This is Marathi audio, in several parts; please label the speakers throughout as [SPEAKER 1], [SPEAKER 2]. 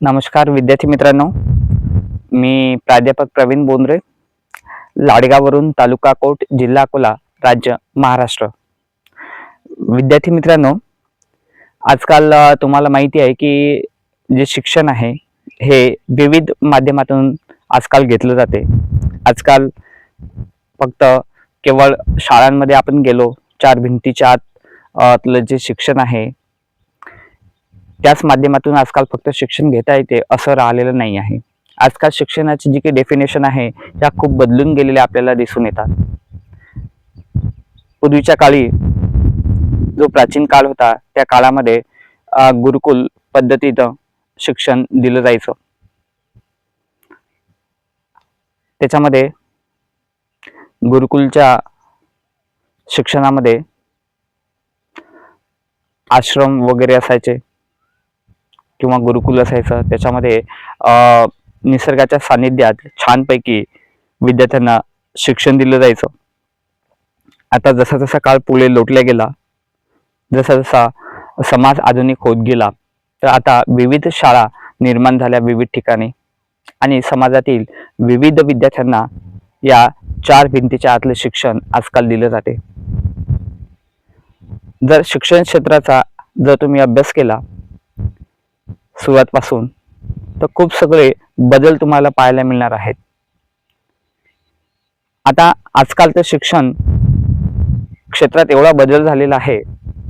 [SPEAKER 1] नमस्कार विद्यार्थी मित्रांनो, मी प्राध्यापक प्रवीण बोंद्रे, लाडगाववरून, तालुका कोट, जिल्हा अकोला, राज्य महाराष्ट्र. विद्यार्थी मित्रांनो, आजकाल तुम्हाला माहिती आहे की जे शिक्षण आहे हे विविध माध्यमातून आजकाल घेतलं जाते. आजकाल फक्त केवळ शाळांमध्ये आपण गेलो, चार भिंतीच्या आत आतलं जे शिक्षण आहे त्याच माध्यमातून आजकाल फक्त शिक्षण घेता येते असं राहिलेलं नाही आहे. आजकाल शिक्षणाची जी काही डेफिनेशन आहे त्या खूप बदलून गेलेल्या आपल्याला दिसून येतात. पूर्वीच्या काळी जो प्राचीन काळ होता त्या काळामध्ये गुरुकुल पद्धतीनं शिक्षण दिलं जायचं. त्याच्यामध्ये गुरुकुलच्या शिक्षणामध्ये आश्रम वगैरे असायचे किंवा गुरुकुल असायचं. त्याच्यामध्ये निसर्गाच्या सानिध्यात छानपैकी विद्यार्थ्यांना शिक्षण दिलं जायचं. आता जसा जसा काळ पुढे लोटला गेला, जसा जसा समाज आधुनिक होत गेला, तर आता विविध शाळा निर्माण झाल्या विविध ठिकाणी आणि समाजातील विविध विद्यार्थ्यांना या चार भिंतीच्या आतले शिक्षण आजकाल दिलं जाते. जर शिक्षण क्षेत्राचा जर तुम्ही अभ्यास केला सुरुवातपासून, तर खूप सगळे बदल तुम्हाला पाहायला मिळणार आहेत. आता आजकालचं शिक्षण क्षेत्रात एवढा बदल झालेला आहे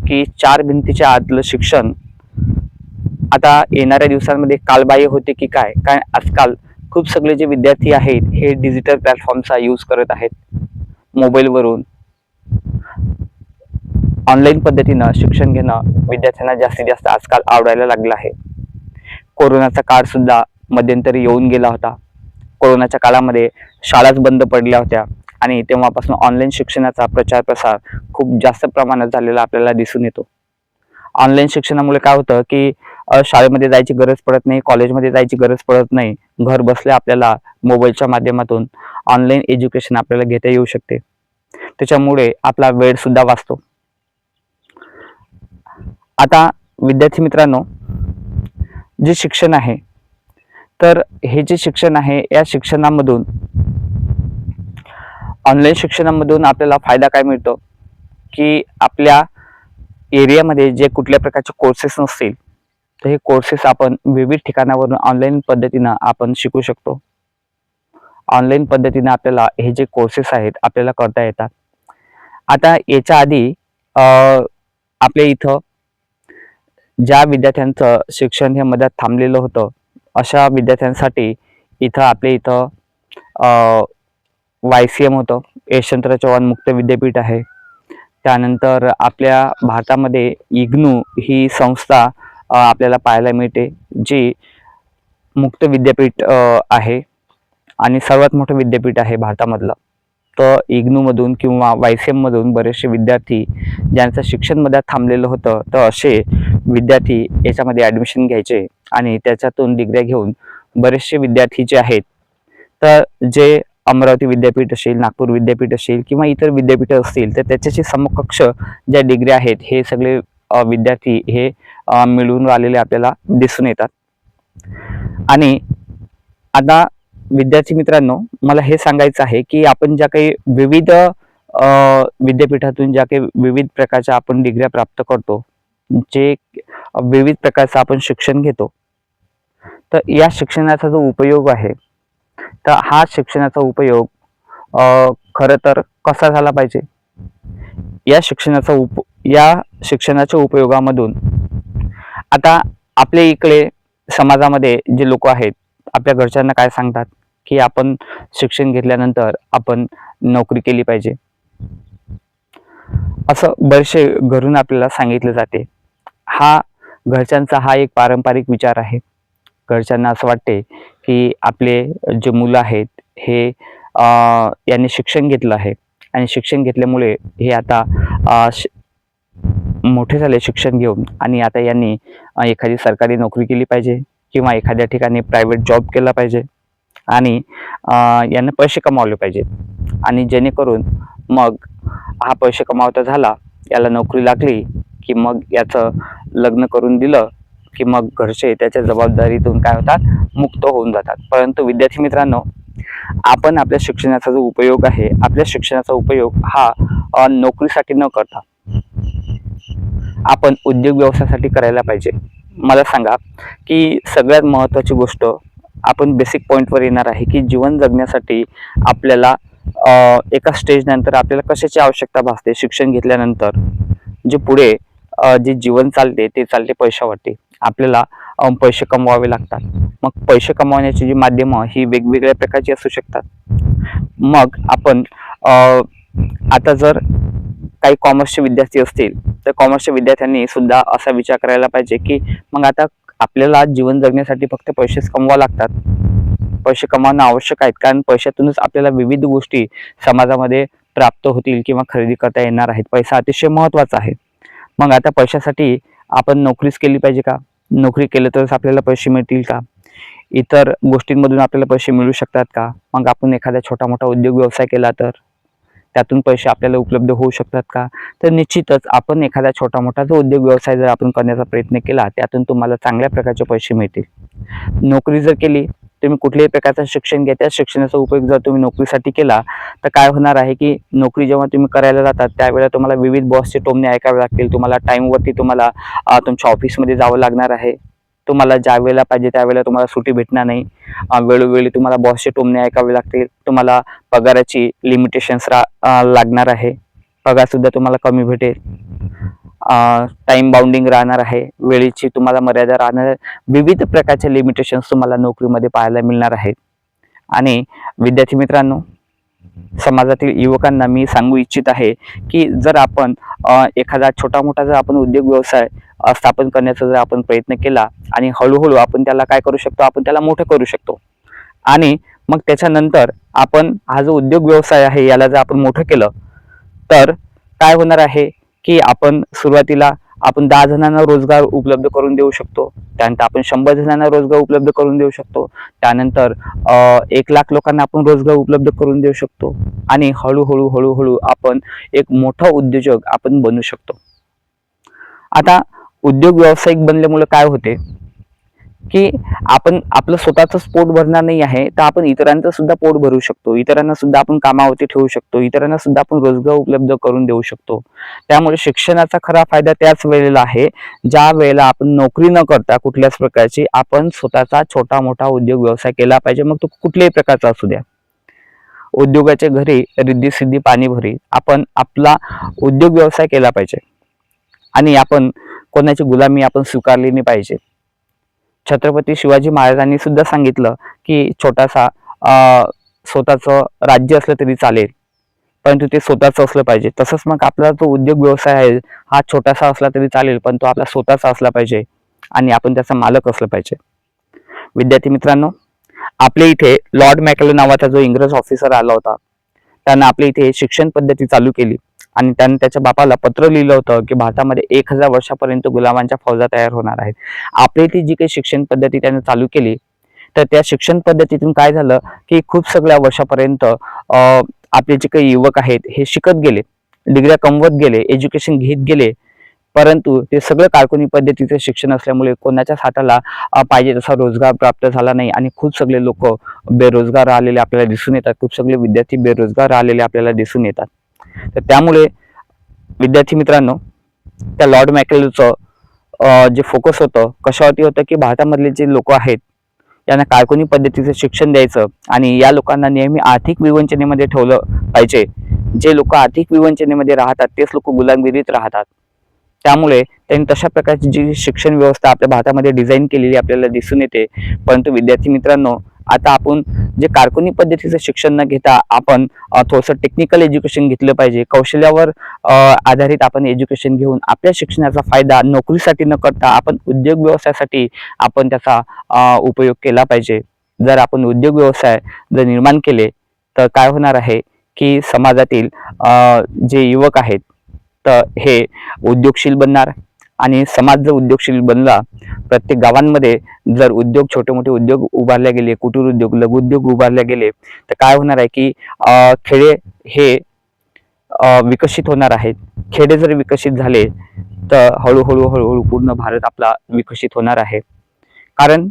[SPEAKER 1] की चार भिंतीच्या आतलं शिक्षण आता येणाऱ्या दिवसांमध्ये कालबाह्य होते की काय, कारण आजकाल खूप सगळे जे विद्यार्थी आहेत हे डिजिटल प्लॅटफॉर्मचा यूज करत आहेत. मोबाईलवरून ऑनलाईन पद्धतीनं शिक्षण घेणं विद्यार्थ्यांना जास्तीत जास्त आजकाल आवडायला लागलं आहे. कोरोनाचा काळ सुद्धा मध्यंतरी येऊन गेला होता. कोरोनाच्या काळामध्ये शाळाच बंद पडल्या होत्या आणि तेव्हापासून ऑनलाईन शिक्षणाचा प्रचार प्रसार खूप जास्त प्रमाणात झालेला आपल्याला दिसून येतो. ऑनलाईन शिक्षणामुळे काय होतं की शाळेमध्ये जायची गरज पडत नाही, कॉलेजमध्ये जायची गरज पडत नाही. घर बसल्या आपल्याला मोबाईलच्या माध्यमातून ऑनलाईन एज्युकेशन आपल्याला घेता येऊ शकते. त्याच्यामुळे आपला वेळ सुद्धा वाचतो. आता विद्यार्थी मित्रांनो, जे शिक्षण आहे, तर हे जे शिक्षण आहे या शिक्षणामधून ऑनलाईन शिक्षणामधून आपल्याला फायदा काय मिळतो की आपल्या एरियामध्ये जे कुठल्या प्रकारचे कोर्सेस नसतील तर हे कोर्सेस आपण विविध ठिकाणावरून ऑनलाईन पद्धतीनं आपण शिकू शकतो. ऑनलाईन पद्धतीनं आपल्याला हे जे कोर्सेस आहेत आपल्याला करता येतात. आता याच्या आधी आपल्या इथं ज्या विद्यार्थ्यांचं शिक्षण हे मध्यात थांबलेलं होतं अशा विद्यार्थ्यांसाठी इथं आपल्या इथं YCM होतं, यशवंतराव चव्हाण मुक्त विद्यापीठ आहे. त्यानंतर आपल्या भारतामध्ये इग्नू ही संस्था आपल्याला पाहायला मिळते, जी मुक्त विद्यापीठ आहे आणि सर्वात मोठं विद्यापीठ आहे भारतामधलं. तर इग्नूमधून किंवा YCM मधून बरेचसे विद्यार्थी ज्यांचं शिक्षण मध्ये थांबलेलं होतं तर असे विद्यार्थी याच्यामध्ये ॲडमिशन घ्यायचे आणि त्याच्यातून डिग्र्या घेऊन बरेचसे विद्यार्थी जे आहेत, तर जे अमरावती विद्यापीठ असेल, नागपूर विद्यापीठ असेल किंवा इतर विद्यापीठ असतील तर त्याच्याशी समकक्ष ज्या डिग्र्या आहेत हे सगळे विद्यार्थी हे मिळवून आलेले आपल्याला दिसून येतात. आणि आता विद्यार्थी मित्रांनो, मला हे सांगायचं आहे की आपण ज्या काही विविध विद्यापीठातून ज्या काही विविध प्रकारच्या आपण डिग्र्या प्राप्त करतो, जे विविध प्रकारचं आपण शिक्षण घेतो, तर या शिक्षणाचा जो उपयोग आहे तर हा शिक्षणाचा उपयोग खरं तर कसा झाला पाहिजे, या शिक्षणाच्या उपयोगामधून आता आपल्या इकडे समाजामध्ये जे लोक आहेत आपल्या घरच्यांना काय सांगतात की आपण शिक्षण घेतल्यानंतर आपण नोकरी केली पाहिजे, असं बरेचसे घरून आपल्याला सांगितलं जाते. हा घरच्यांचा हा एक पारंपरिक विचार आहे. घरच्यांना असं वाटते की आपले जे मुलं आहेत हे यांनी शिक्षण घेतलं आहे आणि शिक्षण घेतल्यामुळे हे आता मोठे झाले शिक्षण घेऊन आणि आता यांनी एखादी सरकारी नोकरी केली पाहिजे किंवा एखाद्या ठिकाणी प्रायव्हेट जॉब केला पाहिजे आणि यांना पैसे कमावले पाहिजेत आणि जेणेकरून मग हा पैसे कमावता झाला, याला नोकरी लागली की मग याचं लग्न करून दिलं की मग घरचे त्याच्या जबाबदारीतून काय होतात, मुक्त होऊन जातात. परंतु विद्यार्थी मित्रांनो, आपण आपल्या शिक्षणाचा जो उपयोग आहे, आपल्या शिक्षणाचा उपयोग हा नोकरीसाठी न करता आपण उद्योग व्यवसायासाठी करायला पाहिजे. मला सांगा की सगळ्यात महत्त्वाची गोष्ट आपण बेसिक पॉईंटवर येणार आहे की जीवन जगण्यासाठी आपल्याला एका स्टेज नंतर आपल्याला कशाची आवश्यकता भासते. शिक्षण घेतल्यानंतर जे पुढे जे जीवन चालते ते चालते पैशावरती. आपल्याला पैसे कमवावे लागतात. मग पैसे कमवण्याची जी माध्यमं ही वेगवेगळ्या प्रकारची असू शकतात. मग आपण आता जर काही कॉमर्सचे विद्यार्थी असतील तर कॉमर्सच्या विद्यार्थ्यांनी सुद्धा असा विचार करायला पाहिजे की मग आता आपल्याला जीवन जगण्यासाठी फक्त पैसेच कमवावे लागतात. पैसे कमावणं आवश्यक आहेत, कारण पैशातूनच आपल्याला विविध गोष्टी समाजामध्ये प्राप्त होतील किंवा खरेदी करता येणार आहेत. पैसा अतिशय महत्त्वाचा आहे. मग आता पैशासाठी आपण नोकरीच केली पाहिजे का? नोकरी केलं तरच आपल्याला पैसे मिळतील का? इतर गोष्टींमधून आपल्याला पैसे मिळू शकतात का? मग आपण एखादा छोटा मोठा उद्योग व्यवसाय केला तर त्यातून पैसे आपल्याला उपलब्ध होऊ शकतात का? तर निश्चितच आपण एखादा छोटा मोठा जो उद्योग व्यवसाय जर आपण करण्याचा प्रयत्न केला त्यातून तुम्हाला चांगल्या प्रकारचे पैसे मिळतील. नोकरी जर केली, तुम्ही कुठल्याही प्रकारचं शिक्षण घ्या, त्या शिक्षणाचा उपयोग जर तुम्ही नोकरीसाठी केला तर काय होणार आहे की नोकरी जेव्हा तुम्ही करायला जातात त्यावेळेला तुम्हाला विविध बॉसचे टोमणे ऐकावे लागतील. तुम्हाला टाईमवरती तुम्हाला तुमच्या ऑफिसमध्ये जावं लागणार आहे. तुम्हाला ज्या वेळेला पाहिजे त्यावेळेला तुम्हाला सुट्टी भेटणार नाही. वेळोवेळी तुम्हाला बॉसचे टोमणे ऐकावे लागतील. तुम्हाला पगाराची लिमिटेशन्स लागणार आहे. पगार सुद्धा तुम्हाला कमी भेटेल. टाइम बाउंडिंग राहणार आहे. वेळेची तुम्हाला मर्यादा राहणार आहे. विविध प्रकारचे लिमिटेशन्स तुम्हाला नोकरीमध्ये पाहायला मिळणार आहेत. आणि विद्यार्थी मित्रांनो, समाजातील युवकांना मी सांगू इच्छित आहे की जर आपण एखादा छोटा मोठा जर आपण उद्योग व्यवसाय स्थापन करण्याचा जर आपण प्रयत्न केला आणि हळूहळू आपण त्याला काय करू शकतो, आपण त्याला मोठं करू शकतो. आणि मग त्याच्यानंतर आपण हा जो उद्योग व्यवसाय आहे याला जर आपण मोठं केलं तर काय होणार आहे की आपण सुरुवातीला आपण 10 जणांना रोजगार उपलब्ध करून देऊ शकतो. त्यानंतर आपण 100 जणांना रोजगार उपलब्ध करून देऊ शकतो. त्यानंतर 1 लाख लोकांना आपण रोजगार उपलब्ध करून देऊ शकतो. आणि हळूहळू हळूहळू आपण एक मोठा उद्योजक आपण बनू शकतो. आता उद्योग व्यावसायिक बनल्यामुळे काय होते की आपण आपलं स्वतःच पोट भरणार नाही आहे तर आपण इतरांचं सुद्धा पोट भरू शकतो. इतरांना सुद्धा आपण कामावरती ठेवू शकतो. इतरांना सुद्धा आपण रोजगार उपलब्ध करून देऊ शकतो. त्यामुळे शिक्षणाचा खरा फायदा त्याच वेळेला आहे ज्या वेळेला आपण नोकरी न करता कुठल्याच प्रकारची आपण स्वतःचा छोटा मोठा उद्योग व्यवसाय केला पाहिजे. मग तो कुठल्याही प्रकारचा असू द्या. उद्योगाच्या घरी रिद्धी सिद्धी पाणी भरी आपण आपला उद्योग व्यवसाय केला पाहिजे. आणि आपण कोणाची गुलामी आपण स्वीकारली नाही पाहिजे. छत्रपती शिवाजी महाराजांनी सुद्धा सांगितलं की छोटासा स्वतःचं राज्य असलं तरी चालेल, परंतु ते स्वतःच असलं पाहिजे. तसंच मग आपला जो उद्योग व्यवसाय आहे हा छोटासा असला तरी चालेल, पण तो आपला स्वतःचा असला पाहिजे आणि आपण त्याचा मालक असलं पाहिजे. विद्यार्थी मित्रांनो, आपल्या इथे लॉर्ड मॅकलो नावाचा जो इंग्रज ऑफिसर आला होता त्यानं आपल्या इथे शिक्षण पद्धती चालू केली आणि त्याने त्याच्या बापाला पत्र लिहिलं होतं की भारतामध्ये 1000 वर्षापर्यंत गुलामांच्या फौजा तयार होणार आहेत. आपल्या इथे जी काही शिक्षण पद्धती त्याने चालू केली तर त्या शिक्षण पद्धतीतून काय झालं की खूप सगळ्या वर्षापर्यंत आपले जे काही युवक आहेत हे शिकत गेले, डिग्र्या कमवत गेले, एज्युकेशन घेत गेले, परंतु ते सगळं कारकुनी पद्धतीचं शिक्षण असल्यामुळे कोणाच्याच हाताला पाहिजे तसा रोजगार प्राप्त झाला नाही आणि खूप सगळे लोक बेरोजगार आलेले आपल्याला दिसून येतात. खूप सगळे विद्यार्थी बेरोजगार आलेले आपल्याला दिसून येतात. तर त्यामुळे विद्यार्थी मित्रांनो, त्या लॉर्ड मॅकलोचं जे फोकस होतं कशावरती होतं की भारतामधले जे लोक आहेत यांना कारकुनी पद्धतीचं शिक्षण द्यायचं आणि या लोकांना नेहमी आर्थिक विवंचनेमध्ये ठेवलं पाहिजे. जे लोक आर्थिक विवंचनेमध्ये राहतात तेच लोक गुलामगिरीत राहतात. त्यामुळे त्यांनी तशा प्रकारची जी शिक्षण व्यवस्था आपल्या भारतामध्ये डिझाईन केलेली आपल्याला दिसून येते. परंतु विद्यार्थी मित्रांनो, आता आपण जे कारकुनी पद्धतीचं शिक्षण न घेता आपण थोडंसं टेक्निकल एज्युकेशन घेतलं पाहिजे. कौशल्यावर आधारित आपण एज्युकेशन घेऊन आपल्या शिक्षणाचा फायदा नोकरीसाठी न करता आपण उद्योग व्यवसायासाठी आपण त्याचा उपयोग केला पाहिजे. जर आपण उद्योग व्यवसाय जर निर्माण केले तर काय होणार आहे की समाजातील जे युवक आहेत तर हे उद्योगशील बनणार आणि समाज जर उद्योगशील बनला, प्रत्येक गावांमध्ये जर उद्योग छोटे मोठे उद्योग उभारले गेले, कुटीर उद्योग लघु उद्योग उभारले गेले तर काय होणार आहे की खेडे हे विकसित होणार आहेत. खेडे जर विकसित झाले तर हळूहळू पूर्ण भारत आपला विकसित होणार आहे. कारण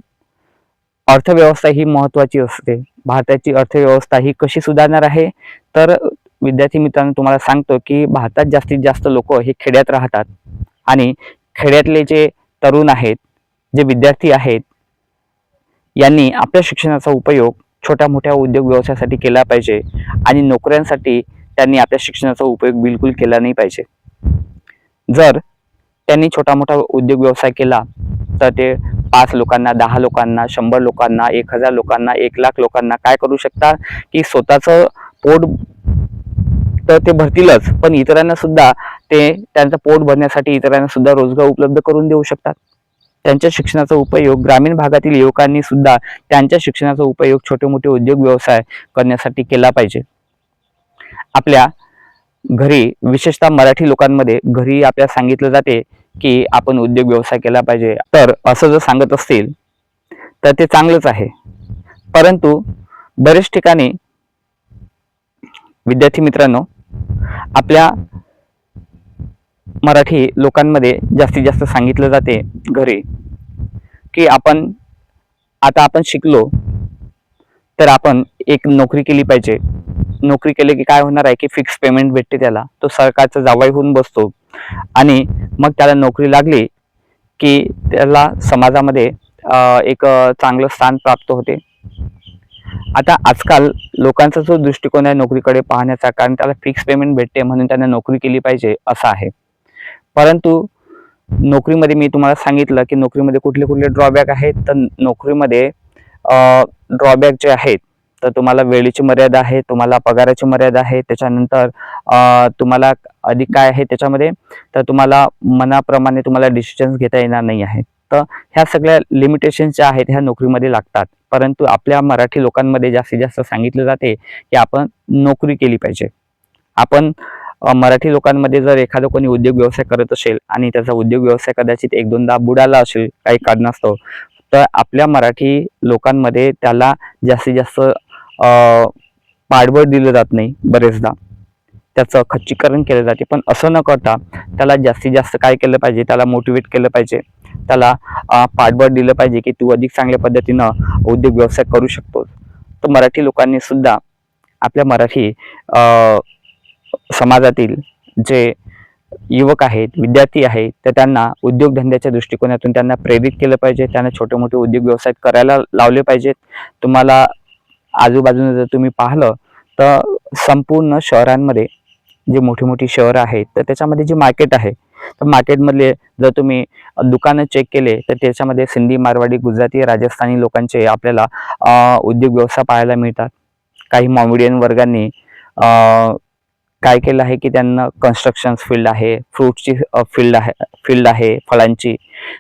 [SPEAKER 1] अर्थव्यवस्था ही महत्वाची असते. भारताची अर्थव्यवस्था ही कशी सुधारणार आहे, तर विद्यार्थी मित्रांनो तुम्हाला सांगतो की भारतात जास्तीत जास्त लोक हे खेड्यात राहतात आणि खेड्यातले जे तरुण आहेत, जे विद्यार्थी आहेत, यांनी आपल्या शिक्षणाचा उपयोग छोट्या मोठ्या उद्योग व्यवसायासाठी केला पाहिजे आणि नोकऱ्यांसाठी त्यांनी आपल्या शिक्षणाचा उपयोग बिलकुल केला नाही पाहिजे. जर त्यांनी छोटा मोठा उद्योग व्यवसाय केला तर ते 5 लोकांना, 10 लोकांना, 100 लोकांना, 1000 लोकांना, 1,00,000 लोकांना काय करू शकतात की स्वतःचं पोट तर ते भरतीलच, पण इतरांना सुद्धा ते त्यांचं पोट भरण्यासाठी इतरांना सुद्धा रोजगार उपलब्ध करून देऊ शकतात. त्यांच्या शिक्षणाचा उपयोग ग्रामीण भागातील युवकांनी सुद्धा त्यांच्या शिक्षणाचा उपयोग छोटे मोठे उद्योग व्यवसाय करण्यासाठी केला पाहिजे. आपल्या घरी विशेषतः मराठी लोकांमध्ये घरी आपल्याला सांगितलं जाते की आपण उद्योग व्यवसाय केला पाहिजे. तर असं जर सांगत असतील तर ते चांगलंच आहे, परंतु बरेच ठिकाणी विद्यार्थी मित्रांनो आपल्या मराठी लोकांमध्ये जास्तीत जास्त सांगितलं जाते घरी की आपण शिकलो तर आपण एक नोकरी केली पाहिजे. नोकरी केली की काय होणार आहे की फिक्स पेमेंट भेटते, त्याला तो सरकारचा जावई होऊन बसतो आणि मग त्याला नोकरी लागली की त्याला समाजामध्ये एक चांगलं स्थान प्राप्त होते. आता आजकाल लोकांचा जो दृष्टिकोन आहे नोकरीकडे पाहण्याचा, कारण त्याला फिक्स पेमेंट भेटते म्हणून त्यांना नोकरी केली पाहिजे असा आहे. परंतु नोकरीमध्ये मी तुम्हाला सांगितलं की नोकरीमध्ये कुठले कुठले ड्रॉबॅक आहेत. तर नोकरीमध्ये ड्रॉबॅक जे आहेत तर तुम्हाला वेळेची मर्यादा आहे, तुम्हाला पगाराची मर्यादा आहे, त्याच्यानंतर तुम्हाला अधिक काय आहे त्याच्यामध्ये, तर तुम्हाला मनाप्रमाणे तुम्हाला डिसिजन्स घेता येणार नाही आहे. तर ह्या सगळ्या लिमिटेशन्स ज्या आहेत ह्या नोकरीमध्ये लागतात. परंतु आपल्या मराठी लोकांमध्ये जास्तीत जास्त सांगितलं जाते की आपण नोकरी केली पाहिजे. आपण मराठी लोकांमध्ये जर एखादा कोणी उद्योग व्यवसाय करत असेल आणि त्याचा उद्योग व्यवसाय कदाचित एक दोनदा बुडाला असेल काही कारणास्तव, तर आपल्या मराठी लोकांमध्ये त्याला जास्तीत जास्त पाठबळ दिलं जात नाही. बरेचदा त्याचं खच्चीकरण केलं जाते, पण असं न करता त्याला जास्तीत जास्त काय केलं पाहिजे, त्याला मोटिवेट केलं पाहिजे, त्याला पाठबळ दिलं पाहिजे की तू अधिक चांगल्या पद्धतीनं उद्योग व्यवसाय करू शकतो. तर मराठी लोकांनी सुद्धा आपल्या मराठी समाजातील जे युवक आहेत, विद्यार्थी आहेत, तर त्यांना उद्योगधंद्याच्या दृष्टिकोनातून त्यांना प्रेरित केलं पाहिजे. त्यांना छोटे मोठे उद्योग व्यवसाय करायला लावले पाहिजेत. तुम्हाला आजूबाजूने जर तुम्ही पाहिलं तर संपूर्ण शहरांमध्ये जे मोठी मोठी शहरं आहेत तर त्याच्यामध्ये जे मार्केट आहे तर मार्केटमधले जर तुम्ही दुकानं चेक केले तर त्याच्यामध्ये सिंधी, मारवाडी, गुजराती, राजस्थानी लोकांचे आपल्याला उद्योग व्यवसाय पाहायला मिळतात. काही मॉमेडियन वर्गांनी काय केलं आहे की त्यांना कन्स्ट्रक्शन फील्ड आहे, फ्रूटची फील्ड आहे फळांची,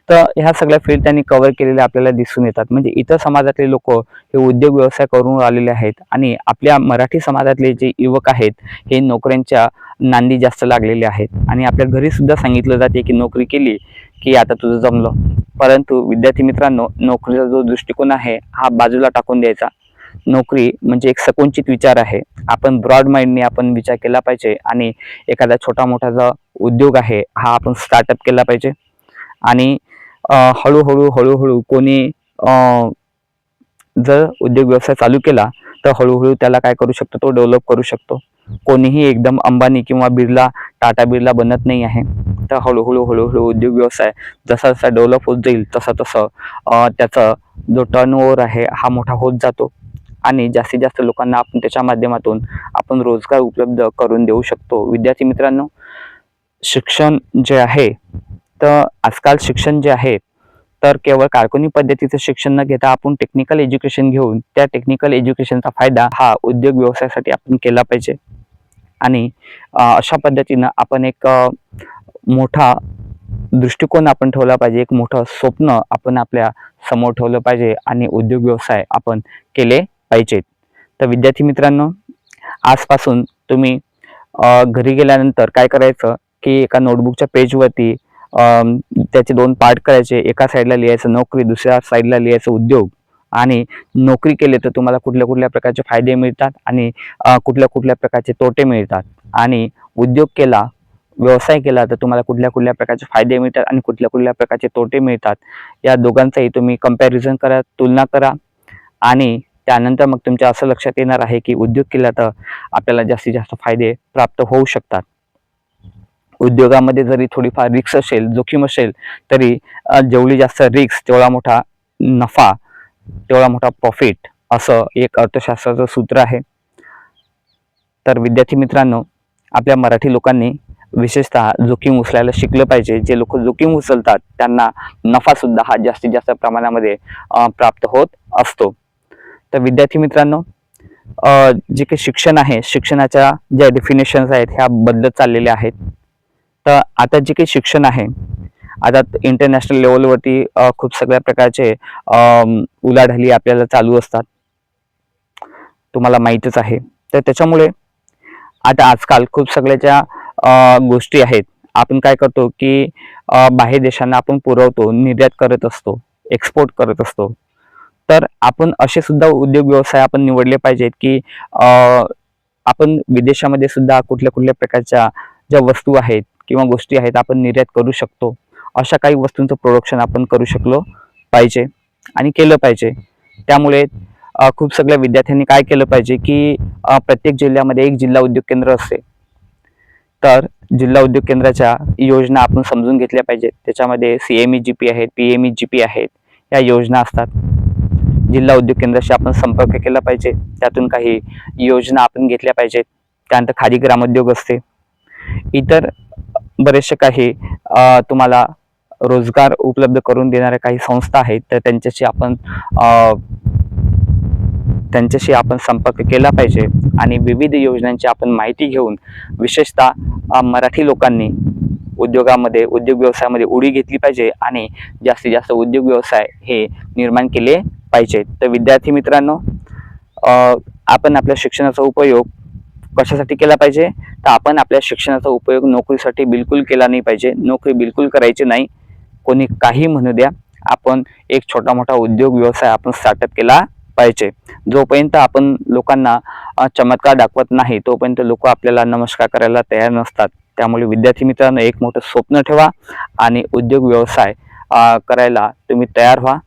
[SPEAKER 1] तर ह्या सगळ्या फील्ड त्यांनी कव्हर केलेल्या आपल्याला दिसून येतात. म्हणजे इतर समाजातले लोक हे उद्योग व्यवसाय करून आलेले आहेत आणि आपल्या मराठी समाजातले जे युवक आहेत हे नोकऱ्यांच्या नांदी जास्त लागलेले आहेत. आणि आपल्या घरी सुद्धा सांगितलं जाते की नोकरी केली की आता तुझं जमलं. परंतु विद्यार्थी मित्रांनो, नोकरीचा जो दृष्टिकोन आहे हा बाजूला टाकून द्यायचा. नोकरी म्हणजे एक संकुचित विचार आहे. आपण ब्रॉड माइंडने आपण विचार केला पाहिजे आणि एखादा छोटा मोठा जो उद्योग आहे हा आपण स्टार्टअप केला पाहिजे. आणि हळूहळू कोणी जर उद्योग व्यवसाय चालू केला तर हळूहळू त्याला काय करू शकतो, तो डेव्हलप करू शकतो. कोणीही एकदम अंबानी किंवा टाटा बिर्ला बनत नाही आहे. तर हळूहळू उद्योग व्यवसाय जसा जसा डेव्हलप होत जाईल तसं त्याचा जो टर्नओव्हर आहे हा मोठा होत जातो आणि जास्तीत जास्त लोकांना आपण त्याच्या माध्यमातून आपण रोजगार उपलब्ध करून देऊ शकतो. विद्यार्थी मित्रांनो, शिक्षण जे आहे तर आजकाल शिक्षण जे आहे तर केवळ कारकुनी पद्धतीचं शिक्षण न घेता आपण टेक्निकल एज्युकेशन घेऊन त्या टेक्निकल एज्युकेशनचा फायदा हा उद्योग व्यवसायासाठी आपण केला पाहिजे. आणि अशा पद्धतीनं आपण एक मोठा दृष्टिकोन आपण ठेवला पाहिजे, एक मोठं स्वप्न आपण आपल्या समोर ठेवलं पाहिजे आणि उद्योग व्यवसाय आपण केले पाहिजेत. तर विद्यार्थी मित्रांनो, आजपासून तुम्ही घरी गेल्यानंतर काय करायचं की एका नोटबुकच्या पेजवरती त्याचे 2 पार्ट करायचे. एका साईडला लिहायचं नोकरी, दुसऱ्या साईडला लिहायचं उद्योग. आणि नोकरी केली तर तुम्हाला कुठल्या कुठल्या प्रकारचे फायदे मिळतात आणि कुठल्या कुठल्या प्रकारचे तोटे मिळतात. आणि उद्योग केला, व्यवसाय केला तर तुम्हाला कुठल्या कुठल्या प्रकारचे फायदे मिळतात आणि कुठल्या कुठल्या प्रकारचे तोटे मिळतात, या दोघांचाही तुम्ही कंपॅरिझन करा, तुलना करा आणि त्यानंतर मग तुमच्या असं लक्षात येणार आहे की उद्योग केला तर आपल्याला जास्तीत जास्त फायदे प्राप्त होऊ शकतात. उद्योगामध्ये जरी थोडीफार रिस्क असेल, जोखीम असेल, तरी जेवढी जास्त रिस्क तेवढा मोठा नफा, तेवढा मोठा प्रॉफिट, असं एक अर्थशास्त्राचं सूत्र आहे. तर विद्यार्थी मित्रांनो, आपल्या मराठी लोकांनी विशेषतः जोखीम उचलायला शिकलं पाहिजे. जे लोक जोखीम उचलतात त्यांना नफा सुद्धा हा जास्तीत जास्त प्रमाणामध्ये प्राप्त होत असतो. तर विद्यार्थी मित्रांनो, जे काही शिक्षण आहे, शिक्षणाच्या ज्या डेफिनेशन्स आहेत ह्या बदलत चाललेल्या आहेत. तर आता जे काही शिक्षण आहे, आता इंटरनॅशनल लेवलवरती खूप सगळ्या प्रकारचे उलाढाली आपल्याला चालू असतात, तुम्हाला माहीतच आहे. तर त्याच्यामुळे आता आजकाल खूप सगळ्याच्या गोष्टी आहेत. आपण काय करतो की बाहेर देशांना आपण पुरवतो, निर्यात करत असतो, एक्सपोर्ट करत असतो. तर आपण असे सुद्धा उद्योग व्यवसाय आपण निवडले पाहिजेत की आपण विदेशामध्ये सुद्धा कुठल्या कुठल्या प्रकारच्या ज्या वस्तू आहेत किंवा गोष्टी आहेत आपण निर्यात करू शकतो. अशा काही वस्तूंचं प्रोडक्शन आपण करू शकलो पाहिजे आणि केलं पाहिजे. त्यामुळे खूप सगळ्या विद्यार्थ्यांनी काय केलं पाहिजे की प्रत्येक जिल्ह्यामध्ये एक जिल्हा उद्योग केंद्र असते. तर जिल्हा उद्योग केंद्राच्या योजना आपण समजून घेतल्या पाहिजेत. त्याच्यामध्ये CMEGP आहेत, PMEGP आहेत, या योजना असतात. जिल्हा उद्योग केंद्राशी आपण संपर्क केला पाहिजे, त्यातून काही योजना आपण घेतल्या पाहिजेत. त्यानंतर खादी ग्रामोद्योग असते, इतर बरेचसे काही तुम्हाला रोजगार उपलब्ध करून देणाऱ्या काही संस्था आहेत. तर त्यांच्याशी आपण संपर्क केला पाहिजे आणि विविध योजनांची आपण माहिती घेऊन विशेषतः मराठी लोकांनी उद्योगामध्ये, उद्योग व्यवसायामध्ये उडी घेतली पाहिजे आणि जास्तीत जास्त उद्योग व्यवसाय हे निर्माण केले पाहिजेत. तर विद्यार्थी मित्रांनो, आपण आपल्या शिक्षणाचा उपयोग कशासाठी केला पाहिजे? तर आपण आपल्या शिक्षणाचा उपयोग नोकरीसाठी बिलकुल केला नाही पाहिजे. नोकरी बिलकुल करायची नाही. कोणी काही म्हणू द्या, आपण एक छोटा मोठा उद्योग व्यवसाय आपण स्टार्टअप केला पाहिजे. जोपर्यंत आपण लोकांना चमत्कार दाखवत नाही तोपर्यंत लोक आपल्याला नमस्कार करायला तयार नसतात. त्यामुळे विद्यार्थी मित्रांनो, एक मोठं स्वप्न ठेवा आणि उद्योग व्यवसाय करायला तुम्ही तयार व्हा.